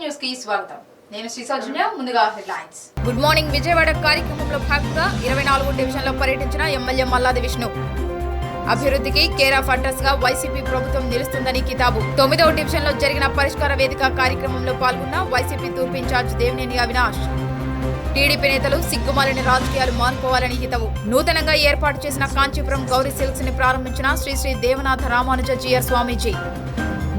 News కి స్వాగతం. నేను శ్రీసౌజన్య. ముందుగా హెడ్లైన్స్. Good morning. విజయవాడ కార్యక్రమంలో భాగంగా 24వ డివిజన్లో పర్యటించిన ఎమ్మెల్యే మల్లాది విష్ణు. అభివృద్ధికి కేర్ ఆఫ్ అడ్రస్ గా వైసీపీ ప్రభుత్వం నిలుస్తుందని కితాబు. 9వ డివిజన్లో జరిగిన పరిష్కార వేదిక కార్యక్రమంలో పాల్గొన్న వైసీపీ తూర్పు ఇన్ఛార్జ్ దేవినేని అవినాష్. టీడీపీ నేతలు సిగ్గుమాలిన రాజకీయాలు మానుకోవాలని హితవు. నూతనంగా ఏర్పాటు చేసిన కాంచీపురం గౌరీ సిల్క్స్ ని ప్రారంభించిన శ్రీ శ్రీ దేవనాథ రామానుజ జీఆర్ స్వామీజీ.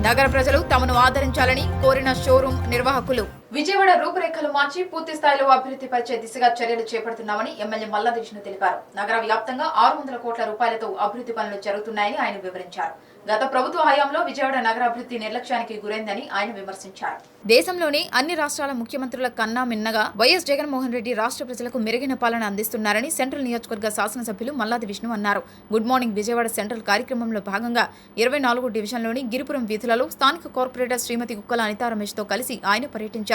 నగర ప్రజలు తమను ఆదరించాలని కోరిన షోరూం నిర్వాహకులు. విజయవాడ రూపురేఖలు మార్చి పూర్తి స్థాయిలో అభివృద్ధి పరిచే దిశగా చర్యలు చేపడుతున్నామని ఎమ్మెల్యే మల్లాది విష్ణు తెలిపారు. నగర వ్యాప్తంగా 600 కోట్ల రూపాయలతో అభివృద్ధి పనులు జరుగుతున్నాయని ఆయన వివరించారు. గత ప్రభుత్వ హయాంలో విజయవాడ నగరాభివృద్ధి నిర్లక్ష్యానికి గురైందని ఆయన విమర్శించారు. దేశంలోని అన్ని రాష్ట్రాల ముఖ్యమంత్రుల కన్నా మిన్నగా వైఎస్ జగన్మోహన్ రెడ్డి రాష్ట్ర ప్రజలకు మెరుగైన పాలన అందిస్తున్నారని సెంట్రల్ నియోజకవర్గ శాసనసభ్యులు మల్లాది విష్ణు అన్నారు. గుడ్ మార్నింగ్ విజయవాడ సెంట్రల్ కార్యక్రమంలో భాగంగా 24వ డివిజన్లోని గిరిపురం వీధులలో స్థానిక కార్పొరేటర్ శ్రీమతి కుక్కల అనితా రమేష్తో కలిసి ఆయన పర్యటించారు.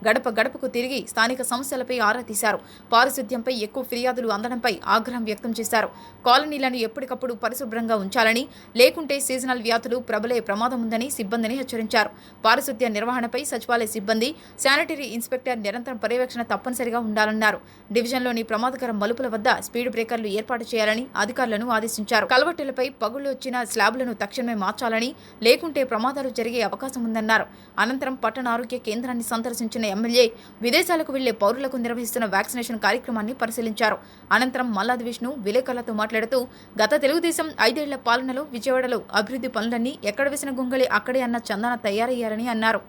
గడప గడపకు తిరిగి స్థానిక సమస్యలపై ఆరా తీశారు. పారిశుద్ధ్యంపై ఎక్కువ ఫిర్యాదులు అందడంపై ఆగ్రహం వ్యక్తం చేశారు. కాలనీలను ఎప్పటికప్పుడు పరిశుభ్రంగా ఉంచాలని, లేకుంటే సీజనల్ వ్యాధులు ప్రబలే ప్రమాదం ఉందని సిబ్బందిని హెచ్చరించారు. పారిశుద్ధ్య నిర్వహణపై సచివాలయ సిబ్బంది, శానిటరీ ఇన్స్పెక్టర్ నిరంతరం పర్యవేక్షణ తప్పనిసరిగా ఉండాలన్నారు. డివిజన్లోని ప్రమాదకర మలుపుల వద్ద స్పీడ్ బ్రేకర్లు ఏర్పాటు చేయాలని అధికారులను ఆదేశించారు. కలవట్టులపై పగుళ్లు వచ్చిన స్లాబ్లను తక్షణమే మార్చాలని, లేకుంటే ప్రమాదాలు జరిగే అవకాశం ఉందన్నారు. అనంతరం పట్టణ ఆరోగ్య కేంద్రాన్ని సందర్శించిన ఎమ్మెల్యే విదేశాలకు వెళ్లే పౌరులకు నిర్వహిస్తున్న వ్యాక్సినేషన్ కార్యక్రమాన్ని పరిశీలించారు. అనంతరం మల్లాది విష్ణు విలేకరులతో మాట్లాడుతూ గత తెలుగుదేశం 5 ఏళ్ల పాలనలో విజయవాడలో అభివృద్ధి పనులన్నీ ఎక్కడ వేసిన గొంగళి అక్కడే అన్న చందాన తయారయ్యారని అన్నారు.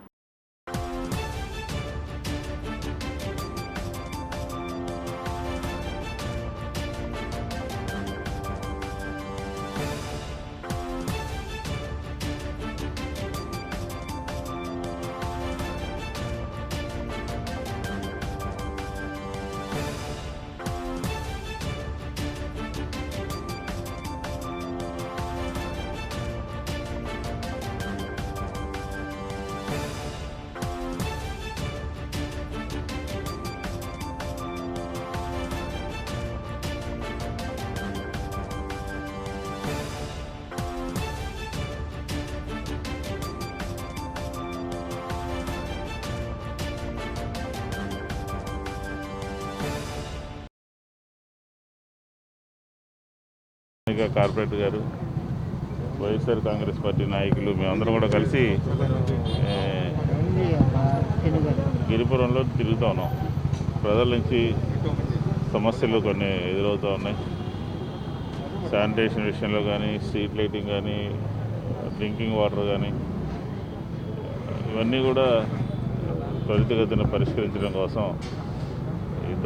కార్పొరేటర్ గారు, వైఎస్ఆర్ కాంగ్రెస్ పార్టీ నాయకులు మేమందరం కూడా కలిసి గిరిపురంలో తిరుగుతూ ఉన్నాం. ప్రజల నుంచి సమస్యలు కొన్ని ఎదురవుతూ ఉన్నాయి. శానిటేషన్ విషయంలో కానీ, స్ట్రీట్ లైటింగ్ కానీ, డ్రింకింగ్ వాటర్ కానీ, ఇవన్నీ కూడా త్వరితగతిన పరిష్కరించడం కోసం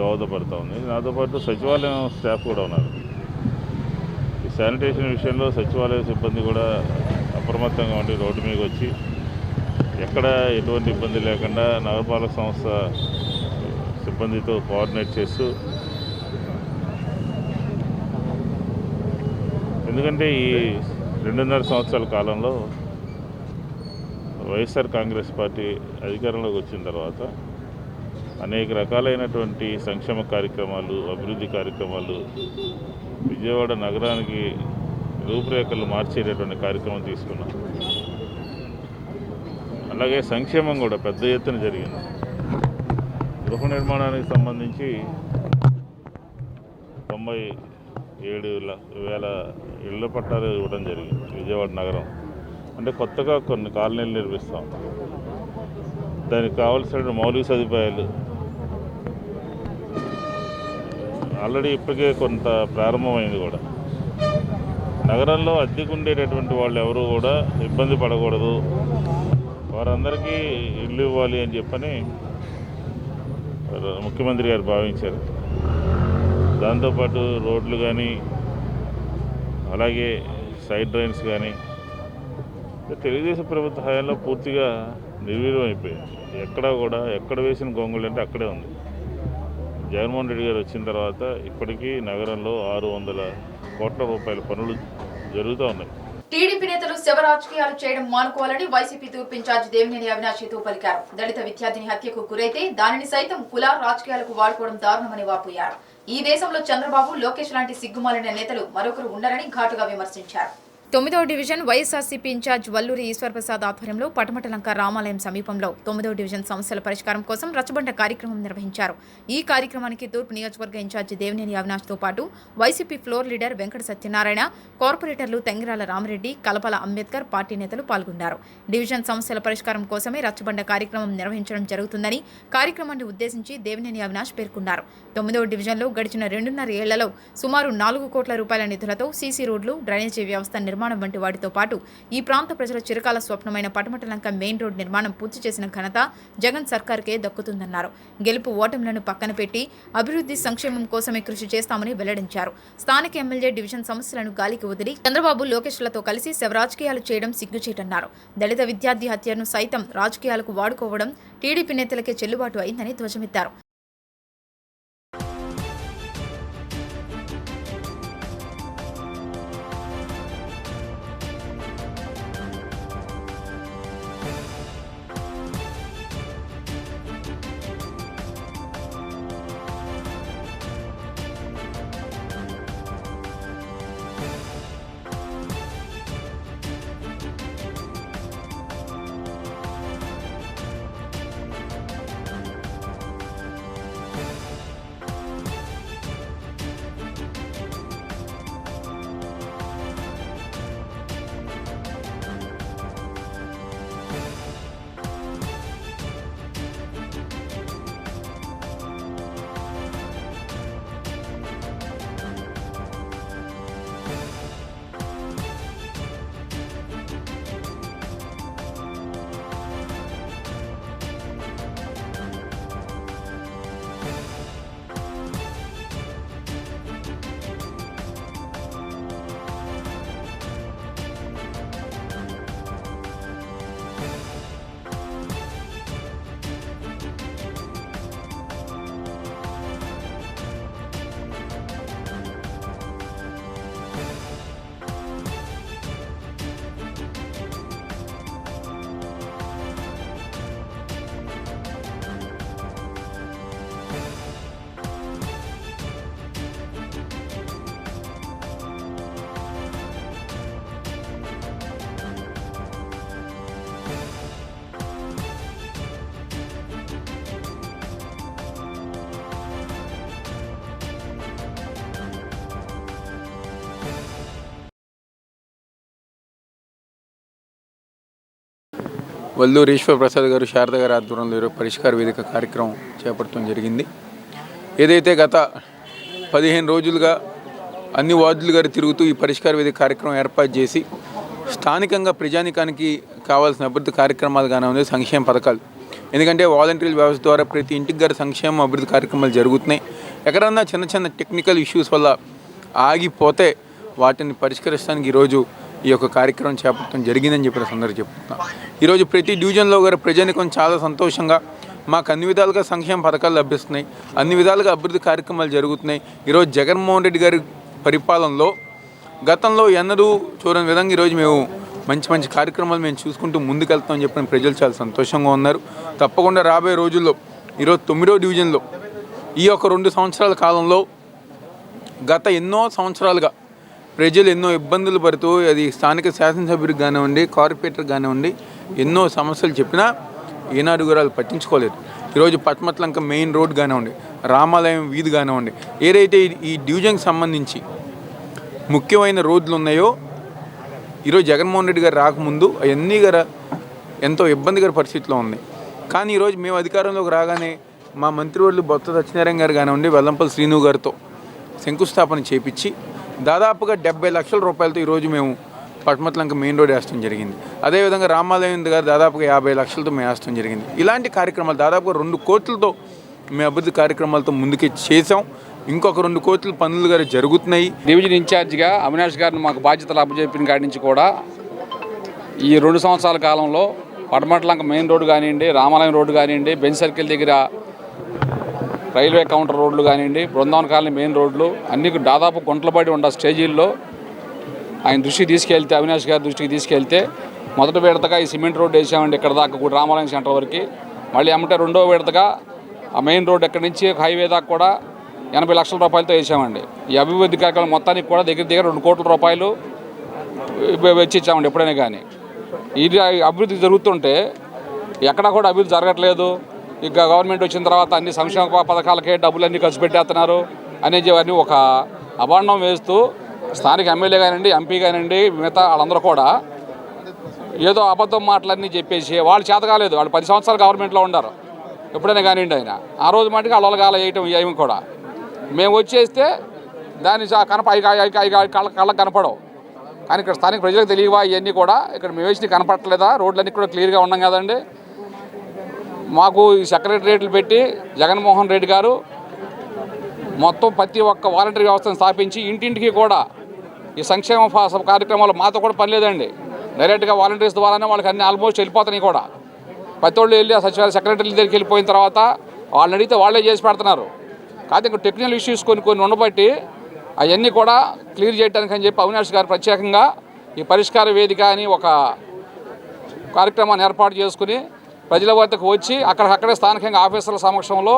దోహదపడుతూ ఉంది. నాతో పాటు సచివాలయం స్టాఫ్ కూడా ఉన్నారు. శానిటేషన్ విషయంలో సచివాలయ సిబ్బంది కూడా అప్రమత్తంగా ఉండి రోడ్డు మీదకి వచ్చి ఎక్కడ ఎటువంటి ఇబ్బంది లేకుండా నగరపాలక సంస్థ సిబ్బందితో కోఆర్డినేట్ చేస్తూ, ఎందుకంటే ఈ 2.5 సంవత్సరాల కాలంలో వైఎస్ఆర్ కాంగ్రెస్ పార్టీ అధికారంలోకి వచ్చిన తర్వాత అనేక రకాలైనటువంటి సంక్షేమ కార్యక్రమాలు, అభివృద్ధి కార్యక్రమాలు, విజయవాడ నగరానికి రూపురేఖలు మార్చేటటువంటి కార్యక్రమం తీసుకున్నాం. అలాగే సంక్షేమం కూడా పెద్ద ఎత్తున జరిగింది. గృహ నిర్మాణానికి సంబంధించి 97,000 ఇళ్ల పట్టాలు ఇవ్వడం జరిగింది విజయవాడ నగరం. అంటే కొత్తగా కొన్ని కాలనీలు నిర్మిస్తాం. దానికి కావాల్సిన మౌలిక సదుపాయాలు ఆల్రెడీ ఇప్పటికే కొంత ప్రారంభమైంది కూడా. నగరంలో అద్దెకుండేటటువంటి వాళ్ళు ఎవరు కూడా ఇబ్బంది పడకూడదు, వారందరికీ ఇల్లు ఇవ్వాలి అని చెప్పని ముఖ్యమంత్రి గారు భావించారు. దాంతోపాటు రోడ్లు కానీ, అలాగే సైడ్ డ్రైన్స్ కానీ తెలుగుదేశం ప్రభుత్వ హయాంలో పూర్తిగా నిర్వీర్యం అయిపోయింది. ఎక్కడ వేసిన గొంగులు అంటే అక్కడే ఉంది. జగన్మోహన్ రెడ్డి గారు వచ్చిన తర్వాత ఇప్పటికీ నగరంలో 600 కోట్ల రూపాయల పనులు జరుగుతూ ఉన్నాయి. టీడీపీ నేతలు శవ రాజకీయాలు చేయడం మానుకోవాలని వైసీపీ తూర్పు ఇన్ఛార్జ్ దేవినేని అవినాష్ పలికారు. దళిత విద్యార్థిని హత్యకు గురైతే దానిని సైతం కుల రాజకీయాలకు వాడుకోవడం దారుణమని వాపోయారు. ఈ దేశంలో చంద్రబాబు, లోకేష్ లాంటి సిగ్గుమాలిన నేతలు మరొకరు ఉండరని ఘాటుగా విమర్శించారు. 9వ డివిజన్ వైఎస్ఆర్సీపీ ఇన్ఛార్జ్ వల్లూరి ఈశ్వర్ప్రసాద్ ఆధ్వర్యంలో పటమటలంక రామాలయం సమీపంలో 9వ డివిజన్ సమస్యల పరిష్కారం కోసం రచ్చబండ కార్యక్రమం నిర్వహించారు. ఈ కార్యక్రమానికి తూర్పు నియోజకవర్గ ఇన్ఛార్జి దేవినేని అవినాష్తో పాటు YCP floor leader Venkata Satyanarayana, కార్పొరేటర్లు తెంగిరాల రామరెడ్డి, కలపల అంబేద్కర్ పార్టీ నేతలు పాల్గొన్నారు. డివిజన్ సమస్యల పరిష్కారం కోసమే రచ్చబండ కార్యక్రమం నిర్వహించడం జరుగుతుందని కార్యక్రమాన్ని ఉద్దేశించి దేవినేని అవినాష్ పేర్కొన్నారు. 9వ డివిజన్లో గడిచిన 2.5 ఏళ్లలో సుమారు 4 కోట్ల రూపాయల నిధులతో సీసీ రోడ్లు, డ్రైనేజీ వ్యవస్థ నిర్మాణం వంటి వాటితో పాటు ఈ ప్రాంత ప్రజల చిరకాల స్వప్నమైన పటమటలంక మెయిన్ రోడ్ నిర్మాణం పూర్తి చేసిన ఘనత జగన్ సర్కార్కే దక్కుతుందన్నారు. గెలుపు ఓటములను పక్కన పెట్టి అభివృద్ధి సంక్షేమం కోసమే కృషి చేస్తామని వెల్లడించారు. స్థానిక ఎమ్మెల్యే డివిజన్ సమస్యలను గాలికి వదిలి చంద్రబాబు, లోకేష్లతో కలిసి శవరాజకీయాలు చేయడం సిగ్గుచేటన్నారు. దళిత విద్యార్థి హత్యను సైతం రాజకీయాలకు వాడుకోవడం టీడీపీ నేతలకే చెల్లుబాటు అయిందని ధ్వజమెత్తారు. వల్లూరి ఈశ్వర్ప్రసాద్ గారు, శారద గారి ఆధ్వర్యంలో పరిష్కార వేదిక కార్యక్రమం చేపట్టడం జరిగింది. ఏదైతే గత 15 రోజులుగా అన్ని వార్డులు గారు తిరుగుతూ ఈ పరిష్కార వేదిక కార్యక్రమం ఏర్పాటు చేసి స్థానికంగా ప్రజానికానికి కావాల్సిన అభివృద్ధి కార్యక్రమాలు కానివ్వండి, సంక్షేమ పథకాలు, ఎందుకంటే వాలంటీర్ వ్యవస్థ ద్వారా ప్రతి ఇంటికి గారు సంక్షేమ అభివృద్ధి కార్యక్రమాలు జరుగుతున్నాయి. ఎక్కడన్నా చిన్న చిన్న టెక్నికల్ ఇష్యూస్ వల్ల ఆగిపోతే వాటిని పరిష్కరించడానికి ఈరోజు ఈ యొక్క కార్యక్రమం చేపట్టడం జరిగిందని చెప్పి అందరూ చెప్తున్నాం. ఈరోజు ప్రతి డివిజన్లో గారు ప్రజానికం చాలా సంతోషంగా మాకు అన్ని విధాలుగా సంక్షేమ పథకాలు లభిస్తున్నాయి, అన్ని విధాలుగా అభివృద్ధి కార్యక్రమాలు జరుగుతున్నాయి. ఈరోజు జగన్మోహన్ రెడ్డి గారి పరిపాలనలో గతంలో ఎన్నడూ చూడని విధంగా ఈరోజు మేము మంచి మంచి కార్యక్రమాలు మేము చూసుకుంటూ ముందుకెళ్తామని చెప్పిన ప్రజలు చాలా సంతోషంగా ఉన్నారు. తప్పకుండా రాబోయే రోజుల్లో ఈరోజు 9వ డివిజన్లో ఈ యొక్క 2 సంవత్సరాల కాలంలో గత ఎన్నో సంవత్సరాలుగా ప్రజలు ఎన్నో ఇబ్బందులు పడుతూ, అది స్థానిక శాసనసభ్యుడికి కానివ్వండి, కార్పొరేటర్ కానివ్వండి, ఎన్నో సమస్యలు చెప్పినా ఏనాడు కూడా పట్టించుకోలేదు. ఈరోజు పటమటలంక మెయిన్ రోడ్ కానివ్వండి, రామాలయం వీధి కానివ్వండి, ఏదైతే ఈ డివిజన్కి సంబంధించి ముఖ్యమైన రోడ్లు ఉన్నాయో ఈరోజు జగన్మోహన్ రెడ్డి గారు రాకముందు అవన్నీ గారు ఎంతో ఇబ్బందికర పరిస్థితిలో ఉంది. కానీ ఈరోజు మేము అధికారంలోకి రాగానే మా మంత్రివర్యులు బొత్స సత్యనారాయణ గారు కానివ్వండి, వెల్లంపల్లి శ్రీను గారితో శంకుస్థాపన చేపించి దాదాపుగా 70 లక్షల రూపాయలతో ఈరోజు మేము పటమటలంక మెయిన్ రోడ్ వేస్తాం జరిగింది. అదేవిధంగా రామాలయం గారు దాదాపుగా 50 లక్షలతో మేము వేస్తాం జరిగింది. ఇలాంటి కార్యక్రమాలు దాదాపుగా 2 కోట్లతో మేము అభివృద్ధి కార్యక్రమాలతో ముందుకు చేసాం. ఇంకొక 2 కోట్ల పనులు గారు జరుగుతున్నాయి. డివిజన్ ఇన్ఛార్జిగా అవినాష్ గారిని మాకు బాధ్యతలు అప్పచెప్పిన కాడి నుంచి కూడా ఈ 2 సంవత్సరాల కాలంలో పటమటలంక మెయిన్ రోడ్డు కానివ్వండి, రామాలయం రోడ్డు కానివ్వండి, బెంచ్ సర్కిల్ దగ్గర రైల్వే కౌంటర్ రోడ్లు కానివ్వండి, బృందావన కాలనీ మెయిన్ రోడ్లు అన్ని దాదాపు గుంటలబడి ఉన్న స్టేజీల్లో ఆయన దృష్టికి తీసుకెళ్తే, అవినాష్ గారి దృష్టికి తీసుకెళ్తే మొదటి విడతగా ఈ సిమెంట్ రోడ్డు వేసామండి ఇక్కడ దాకా కూడా రామాలయం సెంటర్ వరకు. మళ్ళీ అమ్మటే 2వ విడతగా ఆ మెయిన్ రోడ్ ఎక్కడి నుంచి హైవే దాకా కూడా 80 లక్షల రూపాయలతో వేసామండి. ఈ అభివృద్ధి కార్యక్రమం మొత్తానికి కూడా దగ్గర 2 కోట్ల రూపాయలు వెచ్చిచ్చామండి ఎప్పుడైనా కానీ. ఇది అభివృద్ధి జరుగుతుంటే ఎక్కడా కూడా అభివృద్ధి జరగట్లేదు. ఇక గవర్నమెంట్ వచ్చిన తర్వాత అన్ని సంక్షేమ పథకాలకే డబ్బులన్నీ ఖర్చు పెట్టేస్తున్నారు అనేది అన్నీ ఒక అభాండం వేస్తూ స్థానిక ఎమ్మెల్యే కానివ్వండి, ఎంపీ కానివ్వండి, మిగతా వాళ్ళందరూ కూడా ఏదో అబద్ధం మాటలన్నీ చెప్పేసి వాళ్ళు చేత కాలేదు. వాళ్ళు 10 సంవత్సరాలు గవర్నమెంట్లో ఉన్నారు. ఎప్పుడైనా కానివ్వండి ఆయన ఆ రోజు మటుకు వాళ్ళ కాల వేయటం ఏమి కూడా మేము వచ్చేస్తే దాన్ని కళ్ళకు కనపడవు. కానీ ఇక్కడ స్థానిక ప్రజలకు తెలియవా ఇవన్నీ కూడా? ఇక్కడ మేము వేసి కనపడట్లేదా? రోడ్లన్నీ కూడా క్లియర్గా ఉన్నాం కదండి. మాకు ఈ సెక్రటరియట్లు పెట్టి జగన్మోహన్ రెడ్డి గారు మొత్తం ప్రతి ఒక్క వాలంటరీ వ్యవస్థను స్థాపించి ఇంటింటికి కూడా ఈ సంక్షేమ కార్యక్రమాలు మాతో కూడా పని లేదండి. డైరెక్ట్గా వాలంటీర్స్ ద్వారానే వాళ్ళకి అన్ని ఆల్మోస్ట్ వెళ్ళిపోతున్నాయి కూడా. ప్రతి వాళ్ళు వెళ్ళి ఆ సచివాలయ సెక్రటరీల దగ్గరికి వెళ్ళిపోయిన తర్వాత వాళ్ళని అడిగితే వాళ్ళే చేసి పెడుతున్నారు. కాదు ఇక్కడ టెక్నికల్ ఇష్యూస్ కొన్ని ఉండబట్టి అవన్నీ కూడా క్లియర్ చేయడానికి అని చెప్పి అవినాష్ గారు ప్రత్యేకంగా ఈ పరిష్కార వేదిక అని ఒక కార్యక్రమాన్ని ఏర్పాటు చేసుకుని ప్రజల వద్దకు వచ్చి అక్కడే స్థానికంగా ఆఫీసర్ల సమక్షంలో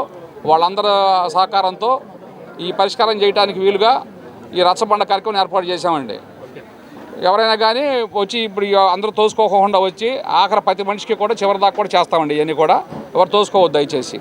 వాళ్ళందరి సహకారంతో ఈ పరిష్కారం చేయడానికి వీలుగా ఈ రచ్చబండ కార్యక్రమం ఏర్పాటు చేశామండి. ఎవరైనా కానీ వచ్చి ఇప్పుడు అందరూ తోసుకోకుండా వచ్చి ఆఖరి ప్రతి మనిషికి కూడా చివరి దాకా కూడా చేస్తామండి. ఇవన్నీ కూడా ఎవరు తోసుకోవద్దు దయచేసి.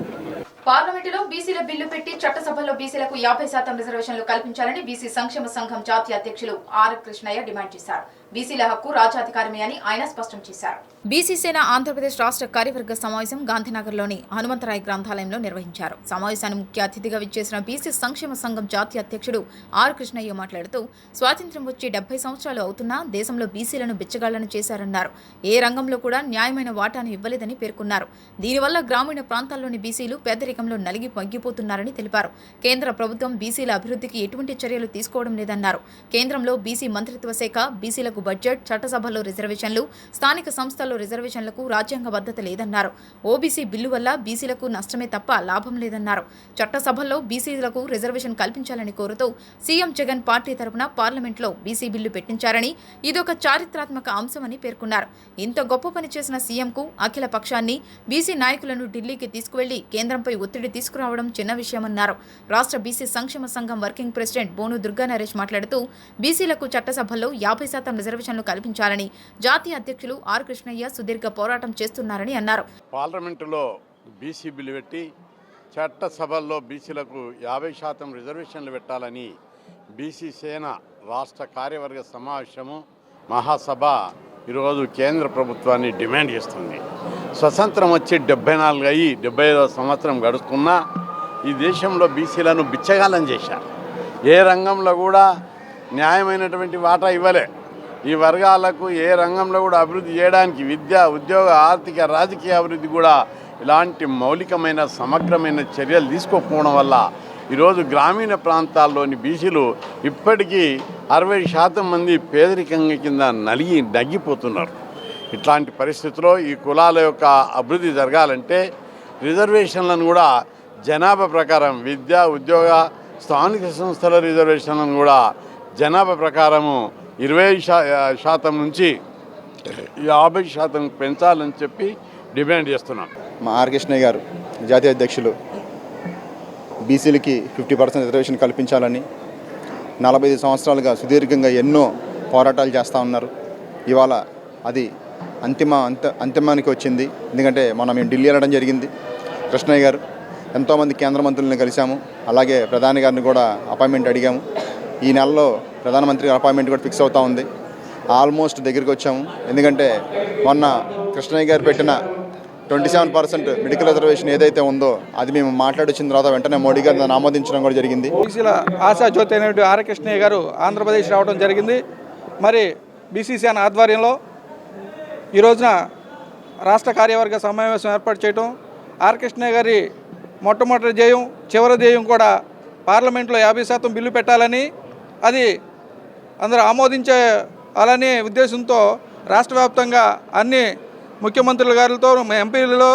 పార్లమెంటులో బీసీల బిల్లు పెట్టి చట్టసభల్లో బీసీలకు 50% రిజర్వేషన్లు కల్పించాలని బీసీ సంక్షేమ సంఘం జాతీయ అధ్యక్షులు ఆర్ కృష్ణయ్య డిమాండ్ చేశారు. బీసీల హక్కు రాజ్యాధికారమే అని ఆయన స్పష్టం చేశారు. బీసీ సేన ఆంధ్రప్రదేశ్ రాష్ట్ర కార్యవర్గ సమావేశం గాంధీనగర్లోని హనుమంతరాయ్ గ్రంథాలయంలో నిర్వహించారు. సమావేశానికి ముఖ్య అతిథిగా విచ్చేసిన బీసీ సంక్షేమ సంఘం జాతీయ అధ్యక్షుడు ఆర్ కృష్ణయ్య మాట్లాడుతూ స్వాతంత్ర్యం వచ్చి 70 సంవత్సరాలు అవుతున్నా దేశంలో బీసీలను బిచ్చగాళ్లను చేశారన్నారు. ఏ రంగంలో కూడా న్యాయమైన వాటాను ఇవ్వలేదని పేర్కొన్నారు. దీనివల్ల గ్రామీణ ప్రాంతాల్లోని బీసీలు పేదరికంలో నలిగి మగ్గిపోతున్నారని తెలిపారు. కేంద్ర ప్రభుత్వం బీసీల అభివృద్ధికి ఎటువంటి చర్యలు తీసుకోవడం లేదన్నారు. కేంద్రంలో బీసీ మంత్రిత్వ శాఖ బీసీలకు బడ్జెట్, చట్టసభల్లో రిజర్వేషన్లు, స్థానిక సంస్థల్లో రిజర్వేషన్లకు రాజ్యాంగబద్ధత లేదన్నారు. ఓబీసీ బిల్లు వల్ల బీసీలకు నష్టమే తప్ప లాభం లేదన్నారు. చట్టసభల్లో బీసీలకు రిజర్వేషన్ కల్పించాలని కోరుతూ సీఎం జగన్ పార్టీ తరపున పార్లమెంట్లో బీసీ బిల్లు పెట్టించారని ఇదొక చారిత్రాత్మక అంశమని పేర్కొన్నారు. ఇంత గొప్ప పని చేసిన సీఎంకు అఖిల పక్షాన్ని బీసీ నాయకులను ఢిల్లీకి తీసుకువెళ్లి కేంద్రంపై ఒత్తిడి తీసుకురావడం చిన్న విషయమన్నారు. రాష్ట్ర బీసీ సంక్షేమ సంఘం వర్కింగ్ ప్రెసిడెంట్ బోను దుర్గా నరేష్ మాట్లాడుతూ బీసీలకు చట్టసభల్లో 50% రిజర్వేషన్లు కల్పించాలని జాతీయ అధ్యక్షులు ఆర్ కృష్ణయ్య సుదీర్ఘ పోరాటం చేస్తున్నారని అన్నారు. పార్లమెంటులో బీసీ బిల్లు పెట్టి చట్టసభల్లో బీసీలకు 50% రిజర్వేషన్లు పెట్టాలని బీసీ సేన రాష్ట్ర కార్యవర్గ సమావేశము మహాసభ ఈరోజు కేంద్ర ప్రభుత్వాన్ని డిమాండ్ చేస్తుంది. స్వతంత్రం వచ్చి 74 అయ్యి 75వ సంవత్సరం గడుస్తున్నా ఈ దేశంలో బీసీలను బిచ్చగాలం చేశారు. ఏ రంగంలో కూడా న్యాయమైనటువంటి వాటా ఇవ్వలే. ఈ వర్గాలకు ఏ రంగంలో కూడా అభివృద్ధి చేయడానికి విద్య, ఉద్యోగ, ఆర్థిక, రాజకీయ అభివృద్ధి కూడా ఇలాంటి మౌలికమైన సమగ్రమైన చర్యలు తీసుకోకపోవడం వల్ల ఈరోజు గ్రామీణ ప్రాంతాల్లోని బీసీలు ఇప్పటికీ 60% మంది పేదరికం కింద నగిపోతున్నారు. ఇట్లాంటి పరిస్థితుల్లో ఈ కులాల యొక్క అభివృద్ధి జరగాలంటే రిజర్వేషన్లను కూడా జనాభా ప్రకారం విద్య, ఉద్యోగ, స్థానిక సంస్థల రిజర్వేషన్లను కూడా జనాభా ప్రకారము 20% నుంచి 50% పెంచాలని చెప్పి డిమాండ్ చేస్తున్నాం. మా ఆర్ కృష్ణయ్య గారు జాతీయ అధ్యక్షులు బీసీలకి 50% రిజర్వేషన్ కల్పించాలని 45 సంవత్సరాలుగా సుదీర్ఘంగా ఎన్నో పోరాటాలు చేస్తూ ఉన్నారు. ఇవాళ అది అంతిమానికి వచ్చింది. ఎందుకంటే మేము ఢిల్లీ వెళ్ళడం జరిగింది. కృష్ణయ్య గారు ఎంతోమంది కేంద్ర మంత్రులను కలిశాము. అలాగే ప్రధాని గారిని కూడా అపాయింట్మెంట్ అడిగాము. ఈ నెలలో ప్రధానమంత్రి అపాయింట్మెంట్ కూడా ఫిక్స్ అవుతూ ఉంది. ఆల్మోస్ట్ దగ్గరికి వచ్చాము. ఎందుకంటే మొన్న కృష్ణయ్య గారు పెట్టిన 27% మెడికల్ రిజర్వేషన్ ఏదైతే ఉందో అది మేము మాట్లాడొచ్చిన తర్వాత వెంటనే మోడీ గారు దాన్ని ఆమోదించడం కూడా జరిగింది. బీసీల ఆశా జ్యోతి అయినటువంటి ఆర్ కృష్ణయ్య గారు ఆంధ్రప్రదేశ్ రావడం జరిగింది. మరి బీసీసీఎన్ ఆధ్వర్యంలో ఈ రోజున రాష్ట్ర కార్యవర్గ సమావేశం ఏర్పాటు చేయడం, ఆర్ కృష్ణయ్య గారి మొట్టమొదటి ధ్యేయం, చివరి ధ్యేయం కూడా పార్లమెంట్లో 50% బిల్లు పెట్టాలని, అది అందరూ ఆమోదించాలనే ఉద్దేశంతో రాష్ట్ర వ్యాప్తంగా అన్ని ముఖ్యమంత్రుల గారితో, ఎంపీలలో,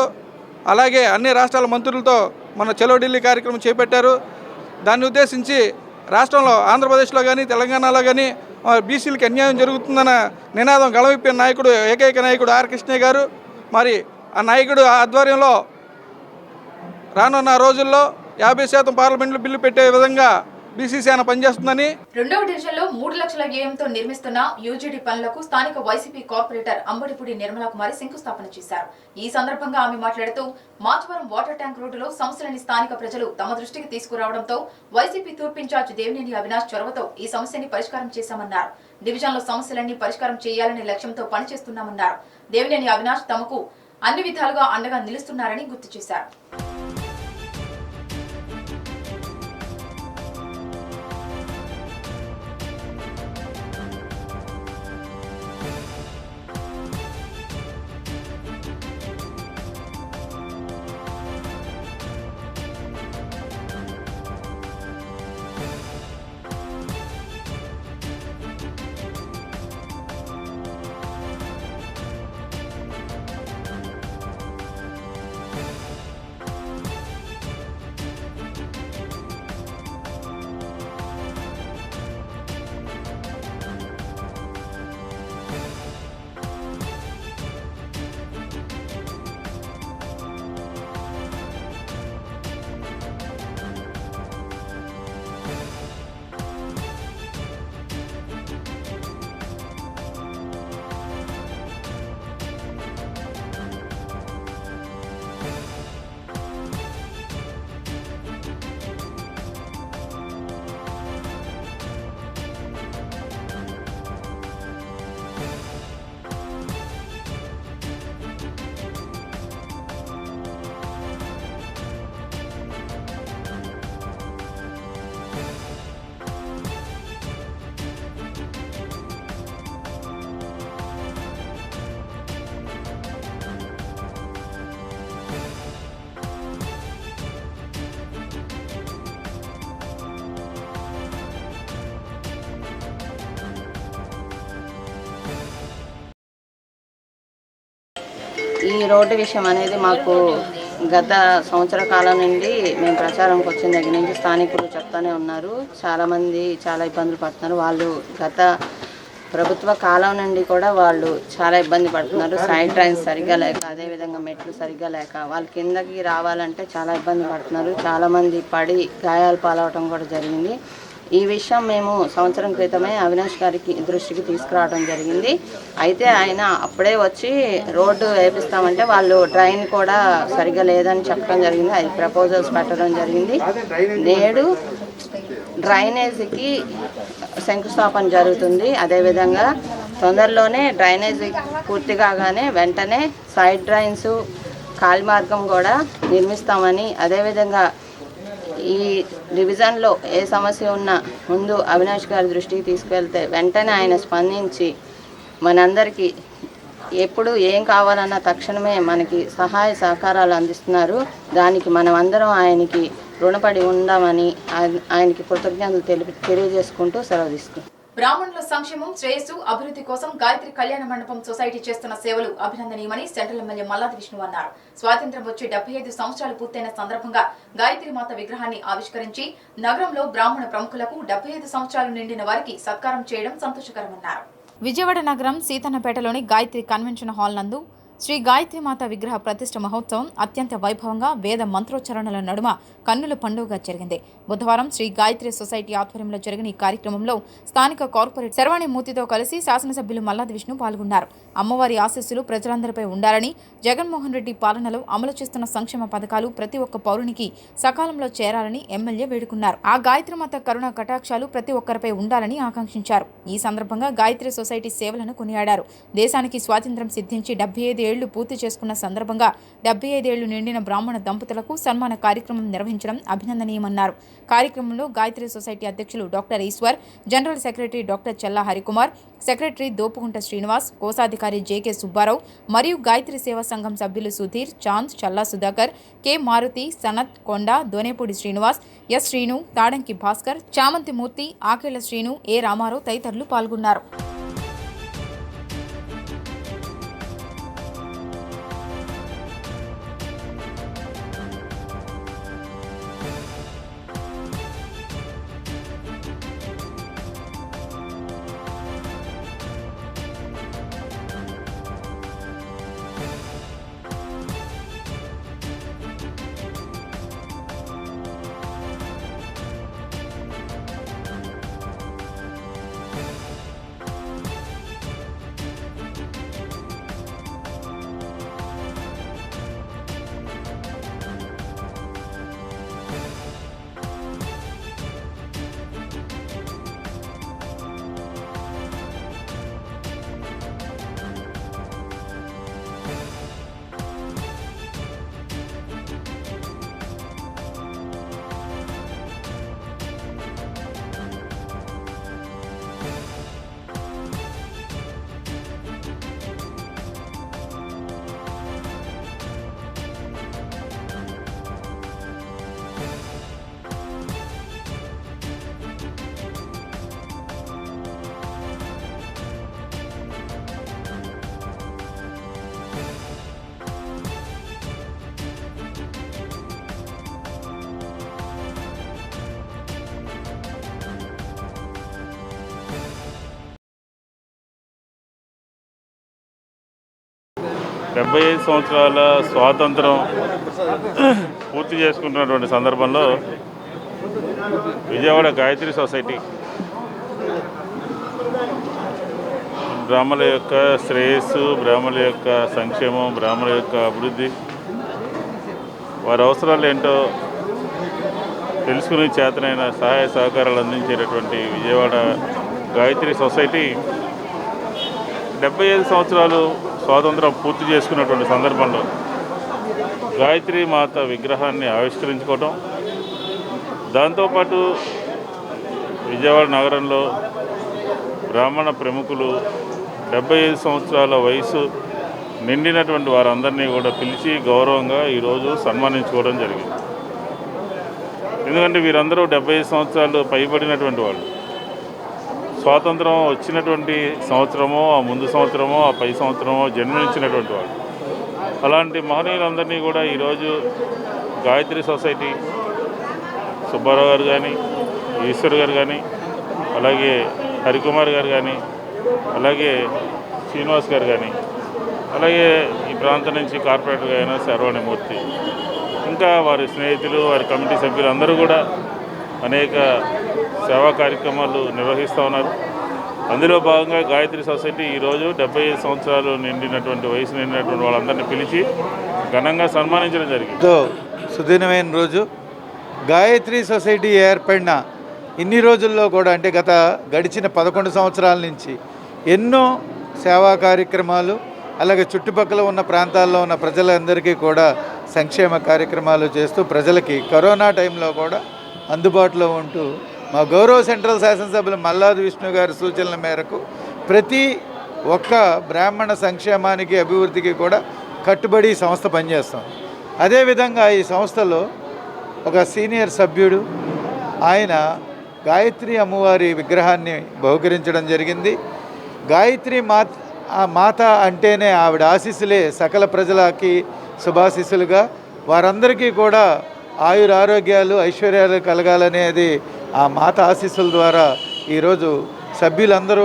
అలాగే అన్ని రాష్ట్రాల మంత్రులతో మన చలో ఢిల్లీ కార్యక్రమం చేపట్టారు. దాన్ని ఉద్దేశించి రాష్ట్రంలో ఆంధ్రప్రదేశ్లో కానీ తెలంగాణలో కానీ బీసీలకి అన్యాయం జరుగుతుందన్న నినాదం గళవిప్పిన నాయకుడు, ఏకైక నాయకుడు ఆర్ కృష్ణయ్య గారు. మరి ఆ నాయకుడు ఆధ్వర్యంలో రానున్న రోజుల్లో 50% పార్లమెంట్లో బిల్లు పెట్టే విధంగా బీసీసీఎన్ పనిచేస్తుందని. 2వ డివిజన్లో 3 లక్షల వ్యయంతో నిర్మిస్తున్న యూజీడీ పనులకు స్థానిక వైసీపీ కార్పొరేటర్ అంబడిపూడి నిర్మలా కుమారి శంకుస్థాపన చేశారు. ఈ సందర్భంగా ఆమె మాట్లాడుతూ మాచవరం వాటర్ ట్యాంక్ రోడ్డులో సమస్యలని స్థానిక ప్రజలు తమ దృష్టికి తీసుకురావడంతో వైసీపీ తూర్పు ఇన్ఛార్జ్ దేవినేని అవినాష్ చొరవతో ఈ సమస్యని పరిష్కారం చేశామన్నారు. డివిజన్లో సమస్యలన్నీ పరిష్కారం చేయాలనే లక్ష్యంతో పనిచేస్తున్నామన్నారు. దేవినేని అవినాష్ తమకు అన్ని విధాలుగా అండగా నిలుస్తున్నారని గుర్తు చేశారు. ఈ రోడ్డు విషయం అనేది మాకు గత సంవత్సర కాలం నుండి మేము ప్రచారంకి వచ్చిన దగ్గర నుంచి స్థానికులు చెప్తానే ఉన్నారు. చాలామంది చాలా ఇబ్బందులు పడుతున్నారు. వాళ్ళు గత ప్రభుత్వ కాలం నుండి కూడా వాళ్ళు చాలా ఇబ్బంది పడుతున్నారు. సైడ్ డ్రైన్స్ సరిగ్గా లేక, అదేవిధంగా మెట్లు సరిగ్గా లేక వాళ్ళ కిందకి రావాలంటే చాలా ఇబ్బంది పడుతున్నారు. చాలామంది పడి గాయాలు పాలవటం కూడా జరిగింది. ఈ విషయం మేము సంవత్సరం క్రితమే అవినాష్ గారికి దృష్టికి తీసుకురావడం జరిగింది. అయితే ఆయన అప్పుడే వచ్చి రోడ్డు వేపిస్తామంటే వాళ్ళు డ్రైన్ కూడా సరిగ్గా లేదని చెప్పడం జరిగింది. అది ప్రపోజల్స్ పెట్టడం జరిగింది. నేడు డ్రైనేజీకి శంకుస్థాపన జరుగుతుంది. అదేవిధంగా తొందరలోనే డ్రైనేజీ పూర్తి కాగానే వెంటనే సైడ్ డ్రైన్స్ కాలి మార్గం కూడా నిర్మిస్తామని, అదేవిధంగా ఈ డివిజన్లో ఏ సమస్య ఉన్నా ముందు అవినాష్ గారి దృష్టికి తీసుకెళ్తే వెంటనే ఆయన స్పందించి మనందరికీ ఎప్పుడు ఏం కావాలన్నా తక్షణమే మనకి సహాయ సహకారాలు అందిస్తున్నారు. దానికి మనం అందరం ఆయనకి రుణపడి ఉందామని ఆయనకి కృతజ్ఞతలు తెలియజేసుకుంటూ సెలవు తీసుకుంటాం. బ్రాహ్మణుల సంక్షేమం, శ్రేయస్సు, అభివృద్ధి కోసం గాయత్రి కళ్యాణ మండపం సొసైటీ చేస్తున్న సేవలు అభినందనీయమని సెంట్రల్ ఎమ్మెల్యే మల్లాది విష్ణు అన్నారు. స్వాతంత్ర్యం వచ్చి 75 సంవత్సరాలు పూర్తయిన సందర్భంగా గాయత్రి మాత విగ్రహాన్ని ఆవిష్కరించి నగరంలో బ్రాహ్మణ ప్రముఖులకు 75 సంవత్సరాలు నిండిన వారికి సత్కారం చేయడం సంతోషకరమన్నారు. విజయవాడ నగరం సీతన్నపేటలోని గాయత్రి కన్వెన్షన్ హాల్ నందు శ్రీ గాయత్రిమాత విగ్రహ ప్రతిష్ఠ మహోత్సవం అత్యంత వైభవంగా వేద మంత్రోచ్చరణల నడుమ కన్నుల పండుగగా జరిగింది. బుధవారం శ్రీ గాయత్రి సొసైటీ ఆధ్వర్యంలో జరిగిన ఈ కార్యక్రమంలో స్థానిక కార్పొరేట్ శర్వాణి మూర్తితో కలిసి శాసనసభ్యులు మల్లాది విష్ణు పాల్గొన్నారు. అమ్మవారి ఆశీస్సులు ప్రజలందరిపై ఉండాలని, జగన్మోహన్ రెడ్డి పాలనలో అమలు చేస్తున్న సంక్షేమ పథకాలు ప్రతి ఒక్క పౌరునికి సకాలంలో చేరాలని ఎమ్మెల్యే వేడుకున్నారు. ఆ గాయత్రిమాత కరుణ కటాక్షాలు ప్రతి ఒక్కరిపై ఉండాలని ఆకాంక్షించారు. ఈ సందర్భంగా గాయత్రి సొసైటీ సేవలను కొనియాడారు. దేశానికి స్వాతంత్ర్యం సిద్ధించి 75 ఏళ్లు పూర్తి చేసుకున్న సందర్భంగా 75 ఏళ్లు నిండిన బ్రాహ్మణ దంపతులకు సన్మాన కార్యక్రమం నిర్వహించడం అభినందనీయమన్నారు. కార్యక్రమంలో గాయత్రి సొసైటీ అధ్యక్షులు doctor Eshwar, general secretary doctor Challa Harikumar, secretary Dopugunta Srinivas, కోశాధికారి జేకే సుబ్బారావు మరియు గాయత్రి సేవా సంఘం సభ్యులు సుధీర్, చాంద్, చల్లా సుధాకర్, కె మారుతి, సనత్, కొండ, దోనేపూడి శ్రీనివాస్, ఎస్ శ్రీను, తాడంకి భాస్కర్, చామంతి మూర్తి, ఆకేళ్ల శ్రీను, ఏ రామారావు తదితరులు పాల్గొన్నారు. 75 సంవత్సరాల స్వాతంత్రం పూర్తి చేసుకుంటున్నటువంటి సందర్భంలో విజయవాడ గాయత్రి సొసైటీ బ్రాహ్మణుల యొక్క శ్రేయస్సు, బ్రాహ్మణుల యొక్క సంక్షేమం, బ్రాహ్మణుల యొక్క అభివృద్ధి, వారి అవసరాలు ఏంటో తెలుసుకునే చేతనైన సహాయ సహకారాలు అందించేటటువంటి విజయవాడ గాయత్రి సొసైటీ 75 సంవత్సరాలు స్వాతంత్రం పూర్తి చేసుకున్నటువంటి సందర్భంలో గాయత్రి మాత విగ్రహాన్ని ఆవిష్కరించుకోవటం, దాంతోపాటు విజయవాడ నగరంలో బ్రాహ్మణ ప్రముఖులు 75 సంవత్సరాల వయసు నిండినటువంటి వారందరినీ కూడా పిలిచి గౌరవంగా ఈరోజు సన్మానించుకోవడం జరిగింది. ఎందుకంటే వీరందరూ 75 సంవత్సరాలు పైబడినటువంటి వాళ్ళు. స్వాతంత్రం వచ్చినటువంటి సంవత్సరమో, ఆ ముందు సంవత్సరమో, ఆ పై సంవత్సరమో జన్మనిచ్చినటువంటి వాళ్ళు. అలాంటి మహనీయులందరినీ కూడా ఈరోజు గాయత్రి సొసైటీ సుబ్బారావు గారు కానీ, ఈశ్వర్ గారు కానీ, అలాగే హరికుమార్ గారు కానీ, అలాగే శ్రీనివాస్ గారు కానీ, అలాగే ఈ ప్రాంతం నుంచి కార్పొరేటర్గా అయిన శర్వాణిమూర్తి, ఇంకా వారి స్నేహితులు, వారి కమిటీ సభ్యులు అందరూ కూడా అనేక సేవా కార్యక్రమాలు నిర్వహిస్తూ ఉన్నారు. అందులో భాగంగా గాయత్రి సొసైటీ ఈరోజు 75 సంవత్సరాలు నిండినటువంటి వయసు నిండినటువంటి వాళ్ళందరినీ పిలిచి ఘనంగా సన్మానించడం జరిగింది. సుదినమైన రోజు గాయత్రి సొసైటీ ఏర్పడిన ఇన్ని రోజుల్లో కూడా, అంటే గడిచిన 11 సంవత్సరాల నుంచి ఎన్నో సేవా కార్యక్రమాలు, అలాగే చుట్టుపక్కల ఉన్న ప్రాంతాల్లో ఉన్న ప్రజలందరికీ కూడా సంక్షేమ కార్యక్రమాలు చేస్తూ ప్రజలకి కరోనా టైంలో కూడా అందుబాటులో ఉంటూ మా గౌరవ సెంట్రల్ శాసనసభ్యులు మల్లాది విష్ణు గారి సూచనల మేరకు ప్రతి ఒక్క బ్రాహ్మణ సంక్షేమానికి, అభివృద్ధికి కూడా కట్టుబడి ఈ సంస్థ పనిచేస్తాం. అదేవిధంగా ఈ సంస్థలో ఒక సీనియర్ సభ్యుడు ఆయన గాయత్రి అమ్మవారి విగ్రహాన్ని బహుకరించడం జరిగింది. గాయత్రి మాత అంటేనే ఆవిడ ఆశీస్సులే సకల ప్రజలకి శుభాశీస్సులుగా, వారందరికీ కూడా ఆయురారోగ్యాలు, ఐశ్వర్యాలు కలగాలనేది ఆ మాత ఆశీస్సుల ద్వారా ఈరోజు సభ్యులందరూ,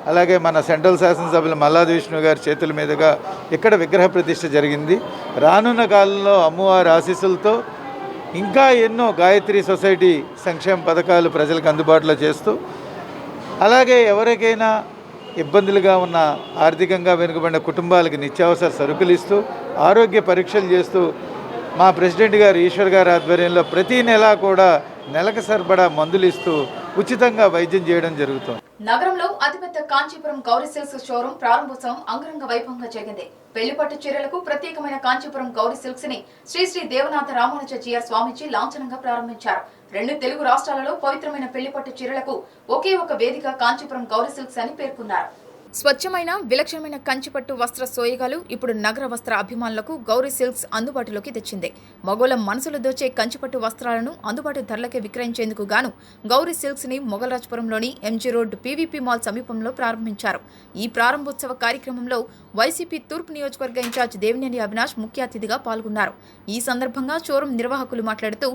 అలాగే మన సెంట్రల్ శాసనసభ్యులు మల్లాది విష్ణు గారి చేతుల మీదుగా ఇక్కడ విగ్రహ ప్రతిష్ఠ జరిగింది. రానున్న కాలంలో అమ్మవారి ఆశీస్సులతో ఇంకా ఎన్నో గాయత్రి సొసైటీ సంక్షేమ పథకాలు ప్రజలకు అందుబాటులో చేస్తూ, అలాగే ఎవరికైనా ఇబ్బందులుగా ఉన్న ఆర్థికంగా వెనుకబడిన కుటుంబాలకు నిత్యావసర సరుకులు ఇస్తూ, ఆరోగ్య పరీక్షలు చేస్తూ మా ప్రెసిడెంట్ గారు ఈశ్వర్ గారి ఆధ్వర్యంలో ప్రతి నెలా కూడా నెలకు సరిపడా మందులు ఇస్తూ ఉచితంగా వైద్యం చేయడం జరుగుతుంది. నగరంలో అతిపెద్ద కాంచీపురం గౌరీ సిల్క్స్ షోరూం ప్రారంభోత్సవం అంగరంగ వైభవంగా జరిగింది. పెళ్లిపట్టు చీరలకు ప్రత్యేకమైన కాంచీపురం గౌరీ సిల్క్స్ ని శ్రీ దేవనాథ రామానుజాచార్య స్వామీజీ లాంఛనంగా ప్రారంభించారు. 2 తెలుగు రాష్ట్రాలలో పవిత్రమైన పెళ్లిపట్టు చీరలకు ఒకే ఒక వేదిక కాంచీపురం గౌరీ సిల్క్స్ అని పేర్కొన్నారు. స్వచ్ఛమైన విలక్షణమైన కంచిపట్టు వస్త్ర సోయగాలు ఇప్పుడు నగర వస్త్ర అభిమానులకు గౌరీ సిల్క్స్ అందుబాటులోకి తెచ్చింది. మగోల మనసులు దోచే కంచిపట్టు వస్త్రాలను అందుబాటు ధరలకే విక్రయించేందుకు గాను గౌరీ సిల్క్స్ ని మొగల్రాజ్పురంలోని ఎంజీ రోడ్ పీవీపీ మాల్ సమీపంలో ప్రారంభించారు. ఈ ప్రారంభోత్సవ కార్యక్రమంలో వైసీపీ తూర్పు నియోజకవర్గ ఇన్ఛార్జ్ దేవినేని అవినాష్ ముఖ్య అతిథిగా పాల్గొన్నారు. ఈ సందర్భంగా షోరూం నిర్వాహకులు మాట్లాడుతూ